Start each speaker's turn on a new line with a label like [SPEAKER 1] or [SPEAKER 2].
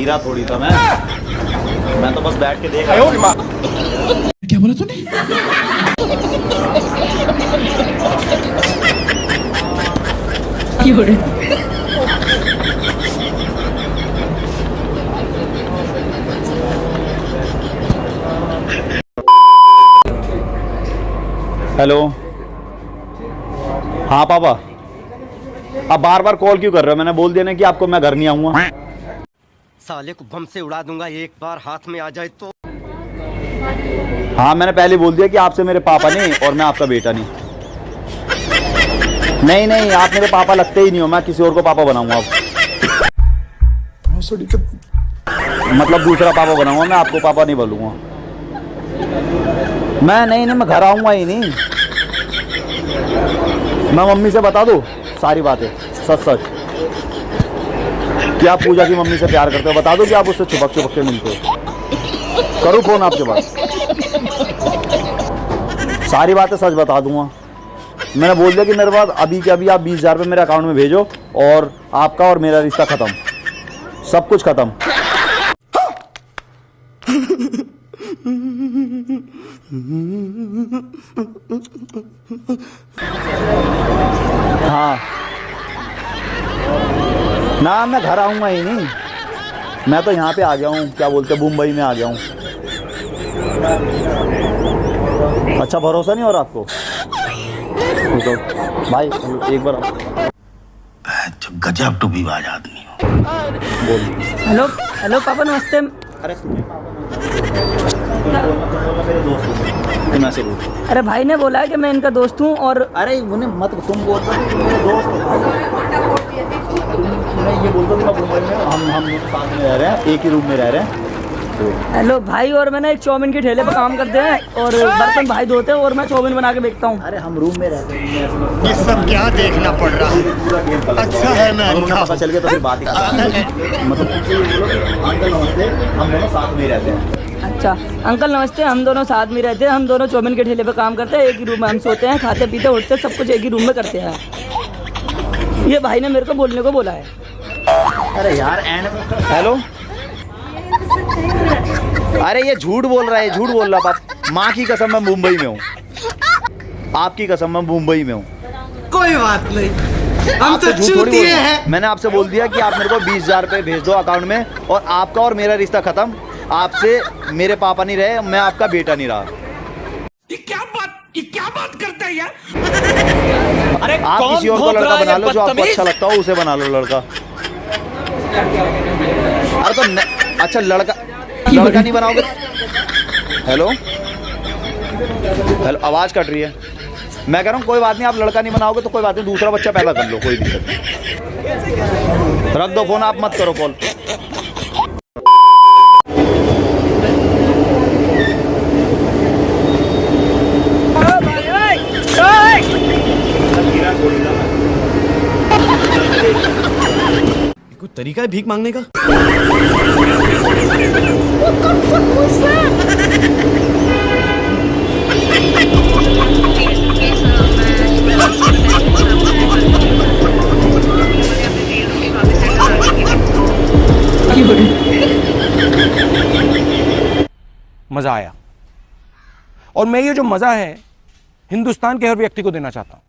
[SPEAKER 1] गिरा थोड़ी था मैं तो बस बैठ के देख रहा हूँ।
[SPEAKER 2] क्या बोला तूने?
[SPEAKER 1] हेलो, हाँ पापा। अब बार बार कॉल क्यों कर रहे हो? मैंने बोल दिया ना कि आपको मैं घर नहीं आऊंगा।
[SPEAKER 3] साले को बम से उड़ा दूंगा, एक बार हाथ में आ जाए तो।
[SPEAKER 1] हाँ, मैंने पहले बोल दिया कि आपसे मेरे पापा नहीं और मैं आपका बेटा नहीं। नहीं, आप मेरे पापा लगते ही नहीं हो, मैं किसी और को पापा बनाऊंगा अब। मतलब दूसरा पापा बनाऊंगा, मैं आपको पापा नहीं बोलूंगा। मैं घर आऊंगा ही नहीं। मैं मम्मी से बता दूं सारी बातें, सच कि आप पूजा की मम्मी से प्यार करते हो। बता दो कि आप उससे छुपक के मिलते हो। करूँ फोन आपके पास? सारी बातें सच बता दूंगा। मैंने बोल दिया कि मेरे पास अभी के अभी आप 20,000 रुपये मेरे अकाउंट में भेजो और आपका और मेरा रिश्ता खत्म, सब कुछ खत्म। हाँ ना, मैं घर आऊंगा ही नहीं। मैं तो यहाँ पे आ गया हूँ, क्या बोलते हैं, मुंबई में आ गया हूँ। अच्छा, भरोसा नहीं हो रहा आपको? तो भाई एक बार
[SPEAKER 2] गजब टूबीबाज आदमी हो।
[SPEAKER 4] हेलो हेलो पापा, नमस्ते।
[SPEAKER 1] अरे मेरे दोस्त मैं से बोल।
[SPEAKER 4] अरे भाई ने बोला है कि मैं इनका दोस्त हूँ और
[SPEAKER 1] अरे उन्हें मत, तुम बोल रहे हो मेरे दोस्त हो। मैं ये बोलता हूँ मुंबई में हम दोनों साथ में रह रहे हैं, एक ही रूम में रह रहे हैं।
[SPEAKER 4] हेलो भाई, और मैंने एक चाउमीन के ठेले पर काम करते हैं और बर्तन भाई धोते हैं और मैं चाउमीन बना के बेचता हूँ।
[SPEAKER 1] अरे हम रूम में रहते हैं।
[SPEAKER 3] ये सब क्या देखना पड़ रहा है? अच्छा है मैं
[SPEAKER 1] अंधा। पता चल गया तो फिर बात ही मतलब अंकल नमस्ते, हम दोनों साथ में रहते हैं।
[SPEAKER 4] अच्छा अंकल नमस्ते, हम दोनों साथ में रहते हैं, हम दोनों चाउमीन के ठेले पर काम करते हैं, एक ही रूम में हम सोते हैं, खाते पीते उठते सब कुछ एक ही रूम में करते हैं। ये भाई ने मेरे को बोलने को बोला है।
[SPEAKER 1] अरे यार हेलो, अरे ये झूठ बोल रहा है, झूठ बोल रहा बाप। माँ की कसम मैं मुंबई में हूँ, आपकी कसम मैं मुंबई में हूँ।
[SPEAKER 5] कोई बात नहीं, हम तो चूतिए हैं।
[SPEAKER 1] मैंने आपसे बोल दिया कि आप मेरे को 20,000 रुपये भेज दो अकाउंट में और आपका और मेरा रिश्ता खत्म। आपसे मेरे पापा नहीं रहे, मैं आपका बेटा नहीं रहा।
[SPEAKER 2] ये क्या बात करता है यार?
[SPEAKER 1] अरे आप किसी और को लड़का बना लो, जो आपको अच्छा लगता हो उसे बना लो लड़का। अरे तो अच्छा लड़का नहीं बनाओगे? हेलो, आवाज कट रही है। मैं कह रहा हूँ कोई बात नहीं, आप लड़का नहीं बनाओगे तो कोई बात नहीं, दूसरा बच्चा पैदा कर लो, कोई दिक्कत नहीं। रख दो फोन, आप मत करो कॉल।
[SPEAKER 2] कोई तरीका है भीख मांगने का? मजा आया, और मैं ये जो मजा है हिंदुस्तान के हर व्यक्ति को देना चाहता हूं।